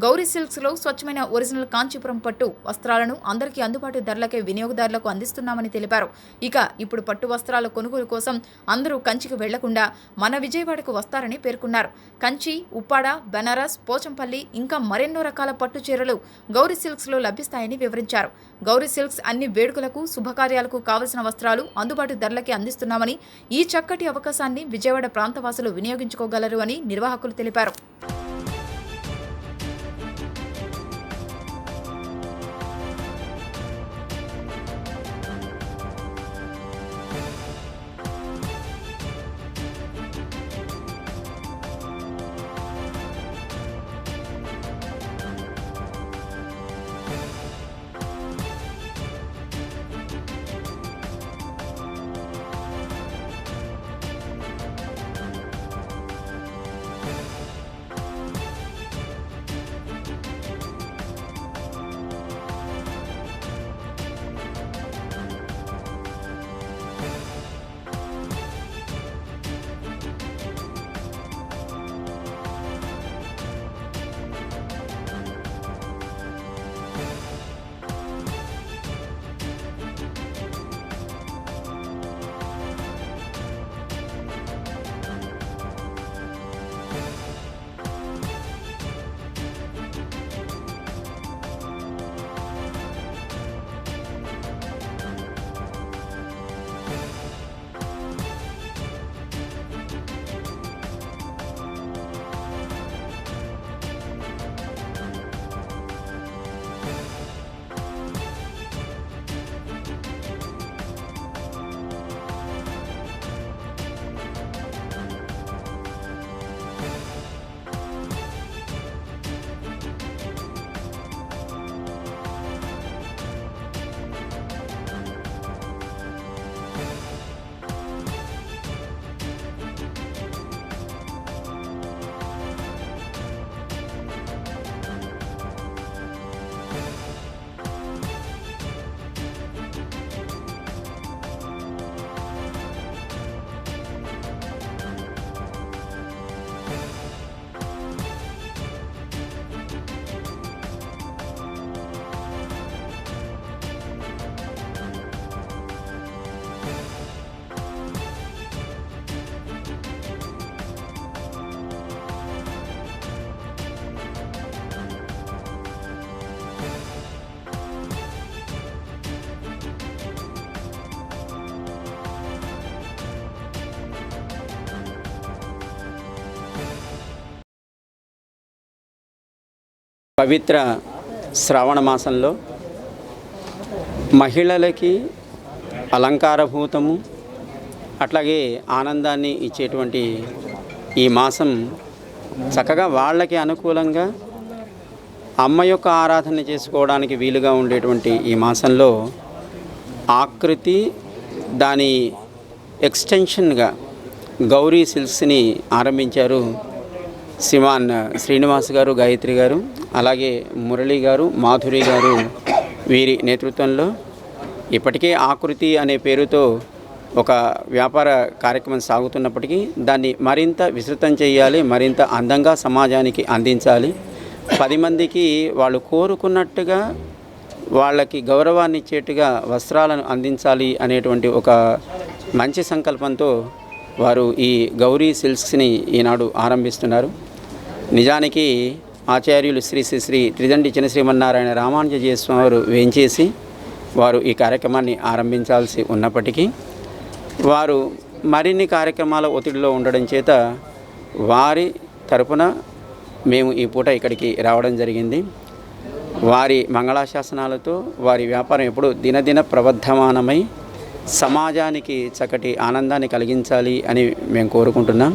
గౌరీ సిల్క్స్ లో స్వచ్ఛమైన ఒరిజినల్ కాంచీపురం పట్టు వస్త్రాలను అందరికీ అందుబాటు ధరలకే వినియోగదారులకు అందిస్తున్నామని తెలిపారు. ఇక ఇప్పుడు పట్టు వస్త్రాల కొనుగోలు కోసం అందరూ కంచికి వెళ్లకుండా మన విజయవాడకు వస్తారని పేర్కొన్నారు. కంచి, ఉప్పాడ, బెనారస్, పోచంపల్లి ఇంకా మరెన్నో రకాల పట్టు చీరలు గౌరీ సిల్క్స్ లో లభిస్తాయని వివరించారు. గౌరీ సిల్క్స్ అన్ని వేడుకలకు, శుభకార్యాలకు కావలసిన వస్త్రాలు అందుబాటు ధరలకి అందిస్తున్నామని, ఈ చక్కటి అవకాశాన్ని విజయవాడ ప్రాంతవాసులు వినియోగించుకోగలరు అని నిర్వాహకులు తెలిపారు. పవిత్ర శ్రావణ మాసంలో మహిళలకి అలంకారభూతము అట్లాగే ఆనందాన్ని ఇచ్చేటువంటి ఈ మాసం చక్కగా వాళ్ళకి అనుకూలంగా అమ్మ యొక్క ఆరాధన చేసుకోవడానికి వీలుగా ఉండేటువంటి ఈ మాసంలో ఆకృతి దాని ఎక్స్టెన్షన్గా గౌరీ సిల్క్స్ని ఆరంభించారు శ్రీమాన్ శ్రీనివాస్ గారు, గాయత్రి గారు, అలాగే మురళి గారు, మాధురి గారు వీరి నేతృత్వంలో. ఇప్పటికే ఆకృతి అనే పేరుతో ఒక వ్యాపార కార్యక్రమం సాగుతున్నప్పటికీ దాన్ని మరింత విస్తృతం చేయాలి, మరింత అందంగా సమాజానికి అందించాలి, 10 మందికి వాళ్ళు కోరుకున్నట్టుగా వాళ్ళకి గౌరవాన్ని ఇచ్చేట్టుగా వస్త్రాలను అందించాలి అనేటువంటి ఒక మంచి సంకల్పంతో వారు ఈ గౌరీ సిల్క్స్ని ఈనాడు ఆరంభిస్తున్నారు. నిజానికి ఆచార్యులు శ్రీ శ్రీ శ్రీ త్రిదండి చిన్నశ్రీమన్నారాయణ రామానుజీయ స్వామి వారు వేంచేసి వారు ఈ కార్యక్రమాన్ని ఆరంభించాల్సి ఉన్నప్పటికీ వారు మరిన్ని కార్యక్రమాల ఒత్తిడిలో ఉండడం చేత వారి తరపున మేము ఈ పూట ఇక్కడికి రావడం జరిగింది. వారి మంగళాశాసనాలతో వారి వ్యాపారం ఎప్పుడు దినదిన ప్రవర్ధమానమై సమాజానికి చక్కటి ఆనందాన్ని కలిగించాలి అని మేము కోరుకుంటున్నాం.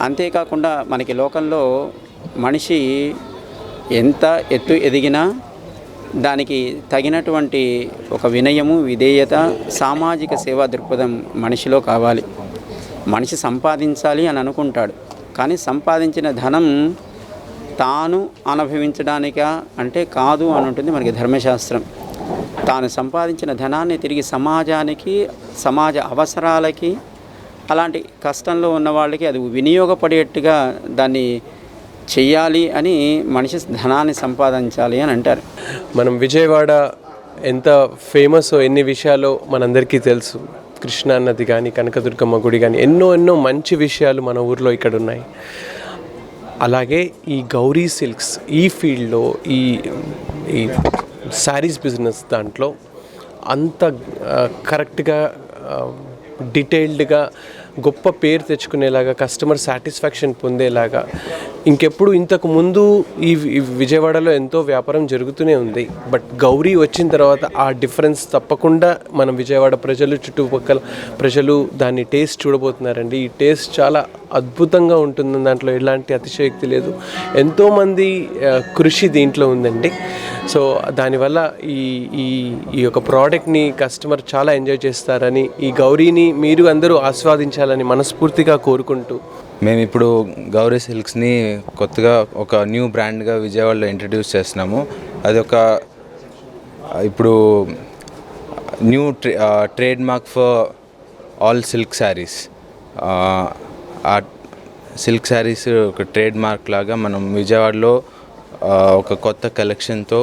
అంతేకాకుండా మనకి లోకంలో మనిషి ఎంత ఎత్తు ఎదిగినా దానికి తగినటువంటి ఒక వినయము, విధేయత, సామాజిక సేవా దృక్పథం మనిషిలో కావాలి. మనిషి సంపాదించాలి అని అనుకుంటాడు, కానీ సంపాదించిన ధనం తాను అనుభవించడానికా అంటే కాదు అని ఉంటుంది మనకి ధర్మశాస్త్రం. తాను సంపాదించిన ధనాన్ని తిరిగి సమాజానికి, సమాజ అవసరాలకి, అలాంటి కష్టంలో ఉన్న వాళ్ళకి అది వినియోగపడేట్టుగా దాన్ని చెయ్యాలి అని మనిషి ధనాన్ని సంపాదించాలి అని అంటారు. మనం విజయవాడ ఎంత ఫేమస్ ఎన్ని విషయాలు మనందరికీ తెలుసు. కృష్ణా నది కానీ, కనకదుర్గమ్మ గుడి కానీ, ఎన్నో మంచి విషయాలు మన ఊర్లో ఇక్కడ ఉన్నాయి. అలాగే ఈ గౌరీ సిల్క్స్ ఈ ఫీల్డ్లో ఈ శారీస్ బిజినెస్ దాంట్లో అంత కరెక్ట్గా డీటెయిల్డ్గా గొప్ప పేరు తెచ్చుకునేలాగా, కస్టమర్ సాటిస్ఫాక్షన్ పొందేలాగా ఇంకెప్పుడు ఇంతకు ముందు ఈ విజయవాడలో ఎంతో వ్యాపారం జరుగుతూనే ఉంది. బట్ గౌరీ వచ్చిన తర్వాత ఆ డిఫరెన్స్ తప్పకుండా మనం విజయవాడ ప్రజలు, చుట్టుపక్కల ప్రజలు దాన్ని టేస్ట్ చూడబోతున్నారండి. ఈ టేస్ట్ చాలా అద్భుతంగా ఉంటుంది, దాంట్లో ఎలాంటి అతిశయోక్తి లేదు. ఎంతోమంది కృషి దీంట్లో ఉందండి. సో దానివల్ల ఈ యొక్క ప్రోడక్ట్ని కస్టమర్ చాలా ఎంజాయ్ చేస్తారని, ఈ గౌరీని మీరు అందరూ ఆస్వాదించాలని మనస్ఫూర్తిగా కోరుకుంటూ మేము ఇప్పుడు గౌరీ సిల్క్స్ని కొత్తగా ఒక న్యూ బ్రాండ్గా విజయవాడలో ఇంట్రడ్యూస్ చేస్తున్నాము. అది ఒక ఇప్పుడు new trade mark for all silk saris. ఆ సిల్క్ శారీస్ ఒక ట్రేడ్ మార్క్ లాగా మనం విజయవాడలో ఒక కొత్త కలెక్షన్తో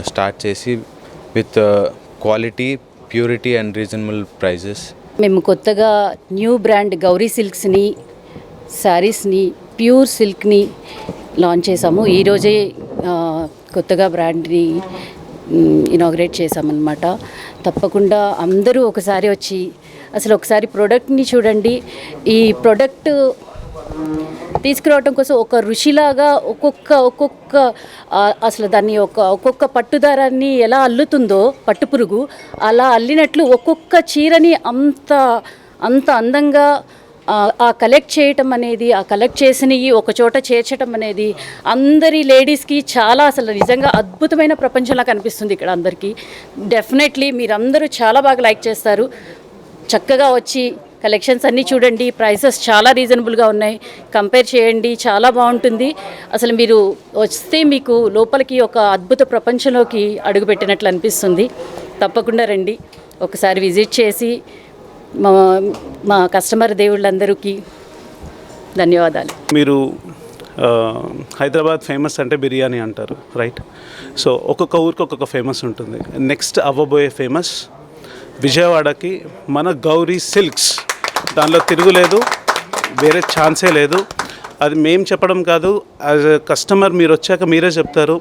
స్టార్ట్ చేసి with quality, purity and reasonable prices. మేము కొత్తగా న్యూ బ్రాండ్ గౌరీ సిల్క్స్ని, శారీస్ని, ప్యూర్ సిల్క్ని లాంచ్ చేసాము. ఈరోజే కొత్తగా బ్రాండ్ని ఇనాగ్రేట్ చేసామన్నమాట. తప్పకుండా అందరూ ఒకసారి వచ్చి అసలు ఒకసారి ప్రోడక్ట్ని చూడండి. ఈ ప్రోడక్ట్ తీసుకురావడం కోసం ఒక ఋషిలాగా ఒక్కొక్క అసలు దాన్ని ఒక్కొక్క పట్టుదారాన్ని ఎలా అల్లుతుందో పట్టుపురుగు, అలా అల్లినట్లు ఒక్కొక్క చీరని అంత అందంగా ఆ కలెక్ట్ చేయటం అనేది, ఆ కలెక్ట్ చేసినవి ఒక చోట చేర్చడం అనేది అందరి లేడీస్కి చాలా అసలు నిజంగా అద్భుతమైన ప్రపంచంలా కనిపిస్తుంది ఇక్కడ అందరికీ. డెఫినెట్లీ మీరందరూ చాలా బాగా లైక్ చేస్తారు. చక్కగా వచ్చి కలెక్షన్స్ అన్నీ చూడండి. ప్రైసెస్ చాలా రీజనబుల్గా ఉన్నాయి, కంపేర్ చేయండి, చాలా బాగుంటుంది. అసలు మీరు వస్తే మీకు లోపలికి ఒక అద్భుత ప్రపంచంలోకి అడుగుపెట్టినట్లు అనిపిస్తుంది. తప్పకుండా రండి, ఒకసారి విజిట్ చేసి మా కస్టమర్ దేవుళ్ళందరికీ ధన్యవాదాలు. మీరు హైదరాబాద్ ఫేమస్ అంటే బిర్యానీ అంటారు, రైట్? సో ఒక్కొక్క ఊరికి ఒక్కొక్క ఫేమస్ ఉంటుంది. నెక్స్ట్ అవ్వబోయే ఫేమస్ విజయవాడకి మన గౌరీ సిల్క్స్. దానిలో తిరుగులేదు, వేరే ఛాన్సే లేదు. అది మేము చెప్పడం కాదు, యాజ్ ఎ కస్టమర్ మీరు వచ్చాక మీరే చెప్తారు.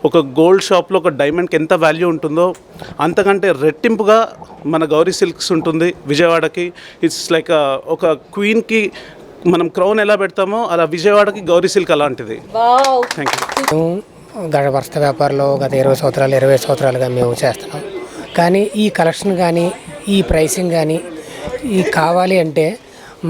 ఒక గోల్డ్ షాప్లో ఒక డైమండ్కి ఎంత వాల్యూ ఉంటుందో అంతకంటే రెట్టింపుగా మన గౌరీ సిల్క్స్ ఉంటుంది విజయవాడకి. ఇట్స్ లైక్ ఒక క్వీన్కి మనం క్రౌన్ ఎలా పెడతామో అలా విజయవాడకి గౌరీ సిల్క్ అలాంటిది. Thank you. వస్త్ర వ్యాపారంలో గత 20 సంవత్సరాలుగా మేము చేస్తున్నాం. కానీ ఈ కలెక్షన్ కానీ ఈ ప్రైసింగ్ కానీ ఈ కావాలి అంటే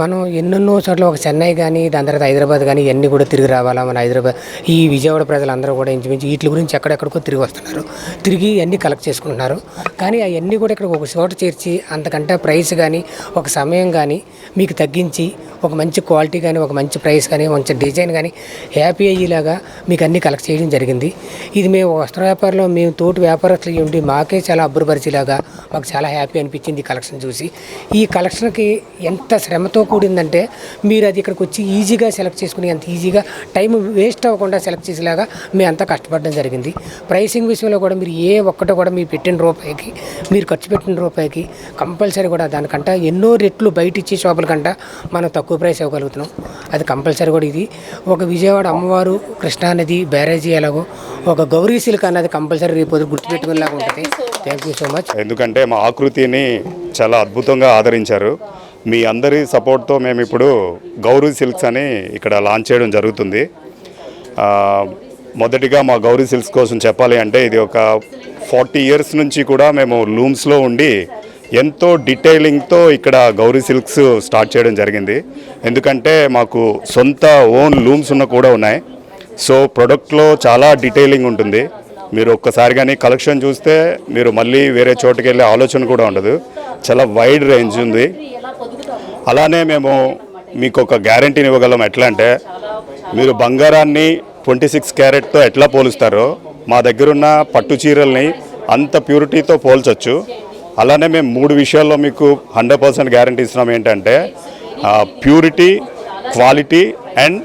మనం ఎన్నెన్నో చోట్ల ఒక చెన్నై కానీ దాని తర్వాత హైదరాబాద్ కానీ ఇవన్నీ కూడా తిరిగి రావాలా. మన హైదరాబాద్ ఈ విజయవాడ ప్రజలందరూ కూడా ఇంచుమించు వీటి గురించి ఎక్కడెక్కడికో తిరిగి వస్తున్నారు, తిరిగి అన్నీ కలెక్ట్ చేసుకుంటున్నారు. కానీ అవన్నీ కూడా ఇక్కడ ఒక చోట చేర్చి అంతకంటే ప్రైస్ కానీ ఒక సమయం కానీ మీకు తగ్గించి ఒక మంచి క్వాలిటీ కానీ ఒక మంచి ప్రైస్ కానీ మంచి డిజైన్ కానీ హ్యాపీ అయ్యేలాగా మీకు అన్నీ కలెక్ట్ చేయడం జరిగింది. ఇది మేము వస్త్ర వ్యాపారంలో మేము తోటి వ్యాపారస్తులు ఉండి మాకే చాలా అబ్బురపరిచేలాగా మాకు చాలా హ్యాపీ అనిపించింది ఈ కలెక్షన్ చూసి. ఈ కలెక్షన్కి ఎంత శ్రమతో కూడిందంటే మీరు అది ఇక్కడికి వచ్చి ఈజీగా సెలెక్ట్ చేసుకుని అంత ఈజీగా టైం వేస్ట్ అవ్వకుండా సెలెక్ట్ చేసేలాగా మేము అంతా కష్టపడడం జరిగింది. ప్రైసింగ్ విషయంలో కూడా మీరు ఏ ఒక్కటో కూడా మీరు పెట్టిన రూపాయికి మీరు ఖర్చు పెట్టిన రూపాయికి కంపల్సరీ కూడా దానికంటే ఎన్నో రెట్లు బయట ఇచ్చే షాపుల కంటే మనం తక్కువ ప్రైస్ ఇవ్వగలుగుతున్నాం. అది కంపల్సరీ కూడా ఇది ఒక విజయవాడ అమ్మవారు కృష్ణానది బ్యారేజీ ఎలాగో ఒక గౌరీ సిల్క్ అన్నది కంపల్సరీ రేపు గుర్తుపెట్టుకునేలాగా ఉంటుంది. Thank you so much. ఎందుకంటే మా ఆకృతిని చాలా అద్భుతంగా ఆదరించారు. మీ అందరి సపోర్ట్తో మేము ఇప్పుడు గౌరీ సిల్క్స్ అని ఇక్కడ లాంచ్ చేయడం జరుగుతుంది. మొదటిగా మా గౌరీ సిల్క్స్ కోసం చెప్పాలి అంటే ఇది ఒక 40 years నుంచి కూడా మేము లూమ్స్లో ఉండి ఎంతో డీటెయిలింగ్తో ఇక్కడ గౌరీ సిల్క్స్ స్టార్ట్ చేయడం జరిగింది. ఎందుకంటే మాకు సొంత ఓన్ లూమ్స్ కూడా ఉన్నాయి. సో ప్రొడక్ట్లో చాలా డీటెయిలింగ్ ఉంటుంది. మీరు ఒక్కసారి కానీ కలెక్షన్ చూస్తే మీరు మళ్ళీ వేరే చోటుకి వెళ్ళే ఆలోచన కూడా ఉండదు. చాలా వైడ్ రేంజ్ ఉంది. అలానే మేము మీకు ఒక గ్యారంటీని ఇవ్వగలం. ఎట్లా అంటే మీరు బంగారాన్ని 26 క్యారెట్తో ఎట్లా పోలుస్తారో మా దగ్గరున్న పట్టు చీరల్ని అంత ప్యూరిటీతో పోల్చొచ్చు. అలానే మేము 3 విషయాల్లో మీకు 100% గ్యారంటీ ఇస్తున్నాం. ఏంటంటే purity, quality and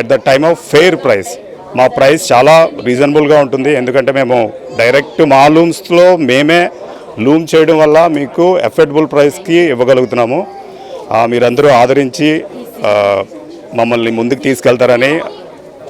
at the time of fair price. మా ప్రైస్ చాలా రీజనబుల్గా ఉంటుంది. ఎందుకంటే మేము డైరెక్ట్ మా లూమ్స్లో మేమే లూమ్ చేయడం వల్ల మీకు ఎఫర్డబుల్ ప్రైస్కి ఇవ్వగలుగుతున్నాము. మీరందరూ ఆదరించి మమ్మల్ని ముందుకు తీసుకెళ్తారని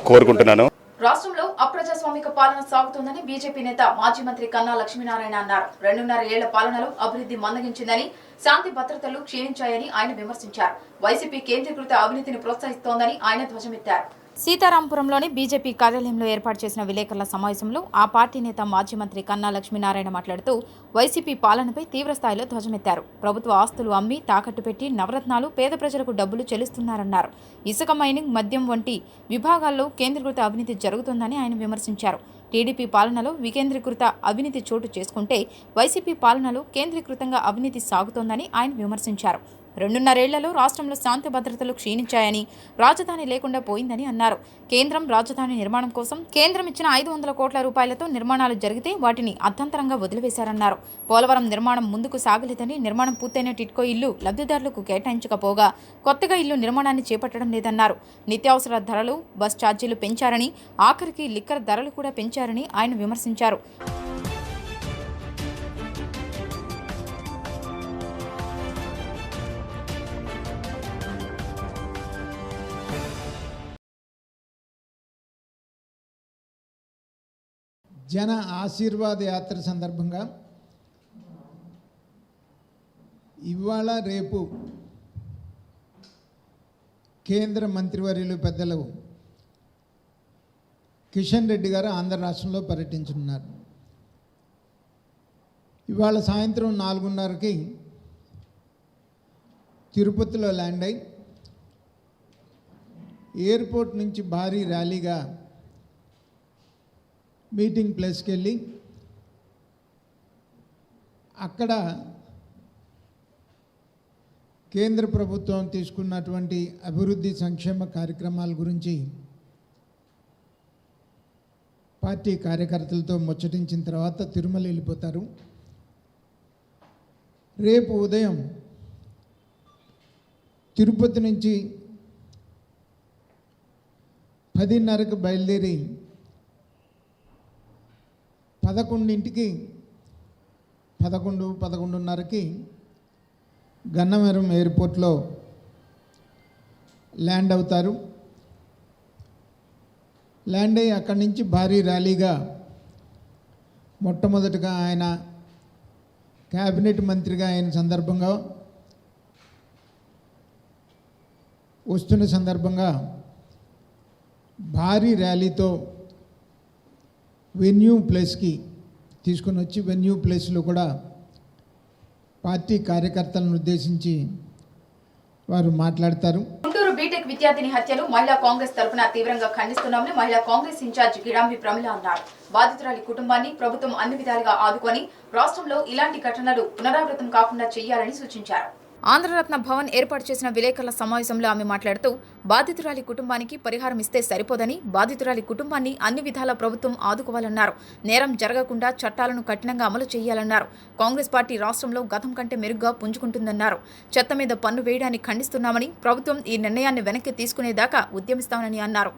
కోరుకుంటున్నాను. రాష్ట్రంలో అప్రజాస్వామిక పాలన సాగుతోందని బీజేపీ నేత మాజీ మంత్రి కన్నా లక్ష్మీనారాయణ అన్నారు. 2.5 ఏళ్ల పాలనలో అభివృద్ధి మందగించిందని, శాంతి భద్రతలు క్షీణించాయని ఆయన విమర్శించారు. వైసీపీ కేంద్రీకృత అవినీతిని ప్రోత్సహిస్తోందని ఆయన ధ్వజమెత్తారు. సీతారాంపురంలోని బీజేపీ కార్యాలయంలో ఏర్పాటు చేసిన విలేకరుల సమావేశంలో ఆ పార్టీ నేత మాజీ మంత్రి కన్నా లక్ష్మీనారాయణ మాట్లాడుతూ వైసీపీ పాలనపై తీవ్రస్థాయిలో ధ్వజమెత్తారు. ప్రభుత్వ ఆస్తులు అమ్మి తాకట్టు పెట్టి నవరత్నాలు పేద ప్రజలకు డబ్బులు చెల్లిస్తున్నారన్నారు. ఇసుక మైనింగ్, మద్యం వంటి విభాగాల్లో కేంద్రీకృత అవినీతి జరుగుతోందని ఆయన విమర్శించారు. టీడీపీ పాలనలో వికేంద్రీకృత అవినీతి చోటు చేసుకుంటే వైసీపీ పాలనలో కేంద్రీకృతంగా అవినీతి సాగుతోందని ఆయన విమర్శించారు. 2.5 ఏళ్లలో రాష్ట్రంలో శాంతి భద్రతలు క్షీణించాయని, రాజధాని లేకుండా పోయిందని అన్నారు. కేంద్రం రాజధాని నిర్మాణం కోసం కేంద్రం ఇచ్చిన 500 కోట్ల రూపాయలతో నిర్మాణాలు జరిగితే వాటిని అర్థంతరంగా వదిలివేశారన్నారు. పోలవరం నిర్మాణం ముందుకు సాగలేదని, నిర్మాణం పూర్తయిన టిట్కో ఇల్లు లబ్ధిదారులకు కేటాయించకపోగా కొత్తగా ఇల్లు నిర్మాణాన్ని చేపట్టడం లేదన్నారు. నిత్యావసర ధరలు, బస్ ఛార్జీలు పెంచారని, ఆఖరికి లిక్కర్ ధరలు కూడా పెంచారని ఆయన విమర్శించారు. జన ఆశీర్వాద యాత్ర సందర్భంగా ఇవాళ రేపు కేంద్ర మంత్రివర్యులు పెద్దలు కిషన్ రెడ్డి గారు ఆంధ్ర రాష్ట్రంలో పర్యటించున్నారు. ఇవాళ సాయంత్రం 4:30కి తిరుపతిలో ల్యాండ్ అయి ఎయిర్పోర్ట్ నుంచి భారీ ర్యాలీగా మీటింగ్ ప్లేస్కి వెళ్ళి అక్కడ కేంద్ర ప్రభుత్వం తీసుకున్నటువంటి అభివృద్ధి సంక్షేమ కార్యక్రమాల గురించి పార్టీ కార్యకర్తలతో ముచ్చటించిన తర్వాత తిరుమల వెళ్ళిపోతారు. రేపు ఉదయం తిరుపతి నుంచి 10:30కి బయలుదేరి 11:30కి గన్నవరం ఎయిర్పోర్ట్లో ల్యాండ్ అవుతారు. ల్యాండ్ అయ్యి అక్కడి నుంచి భారీ ర్యాలీగా మొట్టమొదటిగా ఆయన క్యాబినెట్ మంత్రిగా అయిన సందర్భంగా వస్తున్న సందర్భంగా భారీ ర్యాలీతో వెన్యూ ప్లేస్కి తీసుకొని వచ్చి వెన్యూ ప్లేస్లో కూడా పార్టీ కార్యకర్తలను ఉద్దేశించి వారు మాట్లాడతారు. గుంటూరు బీటెక్ విద్యార్థిని హత్యను మహిళా కాంగ్రెస్ తరఫున తీవ్రంగా ఖండిస్తున్నామని మహిళా కాంగ్రెస్ ఇన్ఛార్జ్ గిడాంబి ప్రమిళ అన్నారు. బాధితురాలి కుటుంబాన్ని ప్రభుత్వం అన్ని విధాలుగా ఆదుకొని రాష్ట్రంలో ఇలాంటి ఘటనలు పునరావృతం కాకుండా చేయాలని సూచించారు. ఆంధ్రరత్న భవన్ ఏర్పాటు చేసిన విలేకరుల సమావేశంలో ఆమె మాట్లాడుతూ బాధితురాలి కుటుంబానికి పరిహారం ఇస్తే సరిపోదని, బాధితురాలి కుటుంబాన్ని అన్ని విధాల ప్రభుత్వం ఆదుకోవాలన్నారు. నేరం జరగకుండా చట్టాలను కఠినంగా అమలు చేయాలన్నారు. కాంగ్రెస్ పార్టీ రాష్ట్రంలో గతం కంటే మెరుగ్గా పుంజుకుంటుందన్నారు. చెత్త మీద పన్ను వేయడాన్ని ఖండిస్తున్నామని, ప్రభుత్వం ఈ నిర్ణయాన్ని వెనక్కి తీసుకునేదాకా ఉద్యమిస్తామని అన్నారు.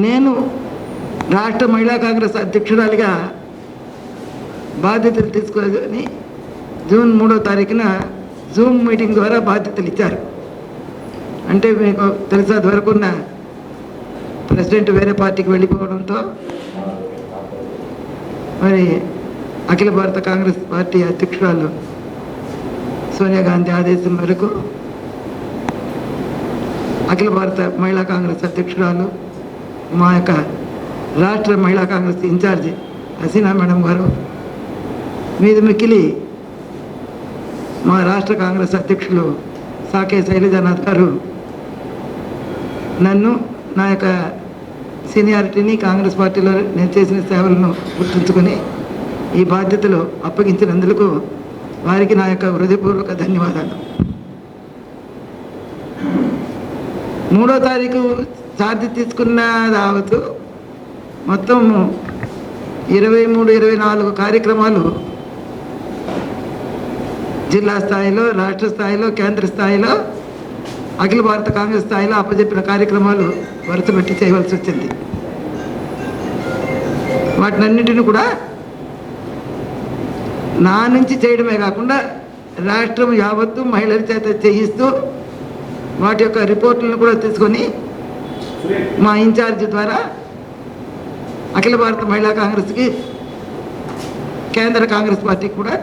నేను రాష్ట్ర మహిళా కాంగ్రెస్ అధ్యక్షురాలిగా బాధ్యతలు తీసుకొని జూన్ 3వ తారీఖున జూమ్ మీటింగ్ ద్వారా బాధ్యతలు ఇచ్చారు. అంటే మీకు తెలుసా, వరకున్న ప్రెసిడెంట్ వేరే పార్టీకి వెళ్ళిపోవడంతో మరి అఖిల భారత కాంగ్రెస్ పార్టీ అధ్యక్షురాలు సోనియా గాంధీ ఆదేశం మేరకు అఖిల భారత మహిళా కాంగ్రెస్ అధ్యక్షురాలు మా యొక్క రాష్ట్ర మహిళా కాంగ్రెస్ ఇన్ఛార్జి హసీనా మేడం గారు మీద మిక్కిలి మా రాష్ట్ర కాంగ్రెస్ అధ్యక్షులు సాకే శైలజానాథ్ గారు నన్ను నా యొక్క సీనియారిటీని, కాంగ్రెస్ పార్టీలో నేను చేసిన సేవలను గుర్తుంచుకొని ఈ బాధ్యతలు అప్పగించినందుకు వారికి నా యొక్క హృదయపూర్వక ధన్యవాదాలు. 3వ తారీఖు ఛార్జ్ తీసుకున్న రావచ్చు మొత్తం 23-24 కార్యక్రమాలు జిల్లా స్థాయిలో, రాష్ట్ర స్థాయిలో, కేంద్ర స్థాయిలో, అఖిల భారత కాంగ్రెస్ స్థాయిలో అప్పచెప్పిన కార్యక్రమాలు వరుసపెట్టి చేయవలసి వచ్చింది. వాటినన్నింటినీ కూడా నా నుంచి చేయడమే కాకుండా రాష్ట్రం యావత్తు మహిళల చేత చేయిస్తూ వాటి యొక్క రిపోర్టులను కూడా తీసుకొని మా ఇన్ఛార్జి ద్వారా అఖిల భారత మహిళా కాంగ్రెస్కి, కేంద్ర కాంగ్రెస్ పార్టీకి కూడా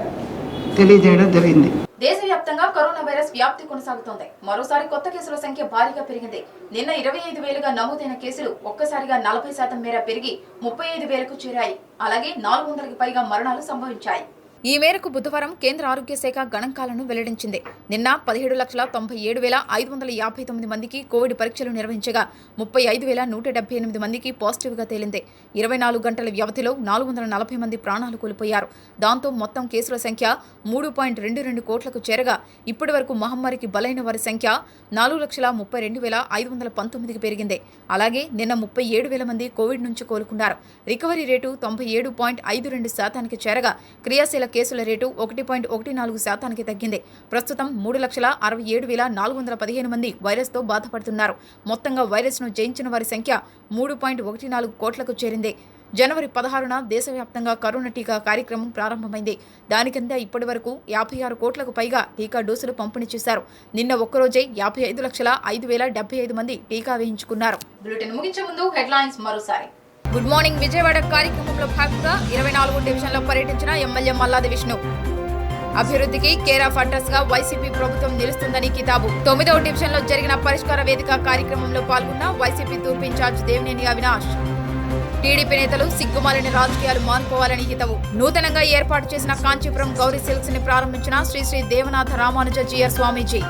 తెలియజేయడం జరిగింది. దేశవ్యాప్తంగా కరోనా వైరస్ వ్యాప్తి కొనసాగుతోంది. మరోసారి కొత్త కేసుల సంఖ్య భారీగా పెరిగింది. నిన్న 25,000గా నమోదైన కేసులు ఒక్కసారిగా 40% మేర పెరిగి 35,000కు చేరాయి. అలాగే 400కి పైగా మరణాలు సంభవించాయి. ఈ మేరకు బుధవారం కేంద్ర ఆరోగ్య శాఖ గణాంకాలను వెల్లడించింది. నిన్న 17,97,559 మందికి కోవిడ్ పరీక్షలు నిర్వహించగా 35,178 మందికి పాజిటివ్గా తేలింది. 24 గంటల వ్యవధిలో 440 మంది ప్రాణాలు కోల్పోయారు. దాంతో మొత్తం కేసుల సంఖ్య 3.22 కోట్లకు చేరగా ఇప్పటి వరకు మహమ్మారికి బలైన వారి సంఖ్య 4,32,519కి పెరిగింది. అలాగే నిన్న 37,000 మంది కోవిడ్ నుంచి కోలుకున్నారు. రికవరీ రేటు 97.52% చేరగా క్రియాశీల కేసుల రేటు 1.14% తగ్గింది. ప్రస్తుతం 3,67,415 మంది వైరస్తో బాధపడుతున్నారు. మొత్తంగా వైరస్ను జయించిన వారి సంఖ్య 3.14 కోట్లకు చేరింది. జనవరి 16న దేశవ్యాప్తంగా కరోనా టీకా కార్యక్రమం ప్రారంభమైంది. దాని కింద ఇప్పటి వరకు 56 కోట్లకు పైగా టీకా డోసులు పంపిణీ చేశారు. నిన్న ఒక్కరోజే 55,05,075 మంది టీకా వేయించుకున్నారు. బులెటిన్ ముగించే ముందు హెడ్లైన్స్ మరోసారి. గుడ్ మార్నింగ్ విజయవాడ కార్యక్రమంలో భాగంగా 24వ డివిజన్లో పర్యటించిన ఎమ్మెల్యే మల్లాది విష్ణు. అభివృద్ధికి కేర్ ఆఫ్ అడ్రస్ గా వైసీపీ ప్రభుత్వం నిలుస్తుందని కితాబు. 9వ డివిజన్లో జరిగిన పరిష్కార వేదిక కార్యక్రమంలో పాల్గొన్న వైసీపీ తూర్పు ఇన్ఛార్జ్ దేవినేని అవినాష్. టీడీపీ నేతలు సిగ్గుమాలిన రాజకీయాలు మానుకోవాలని హితవు. నూతనంగా ఏర్పాటు చేసిన కాంచీపురం గౌరీ సిల్క్స్ ని ప్రారంభించిన శ్రీ శ్రీ దేవనాథ రామానుజ జీఆర్ స్వామీజీ.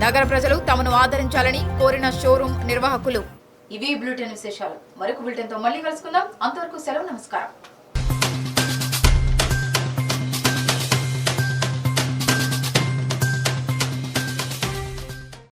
నగర ప్రజలు తమను ఆదరించాలని కోరిన షోరూం నిర్వాహకులు. ఇవి బులెటిన్ విశేషాలు. మరొక బులెటిన్తో మళ్ళీ కలుసుకుందాం. అంతవరకు సెలవు. నమస్కారం.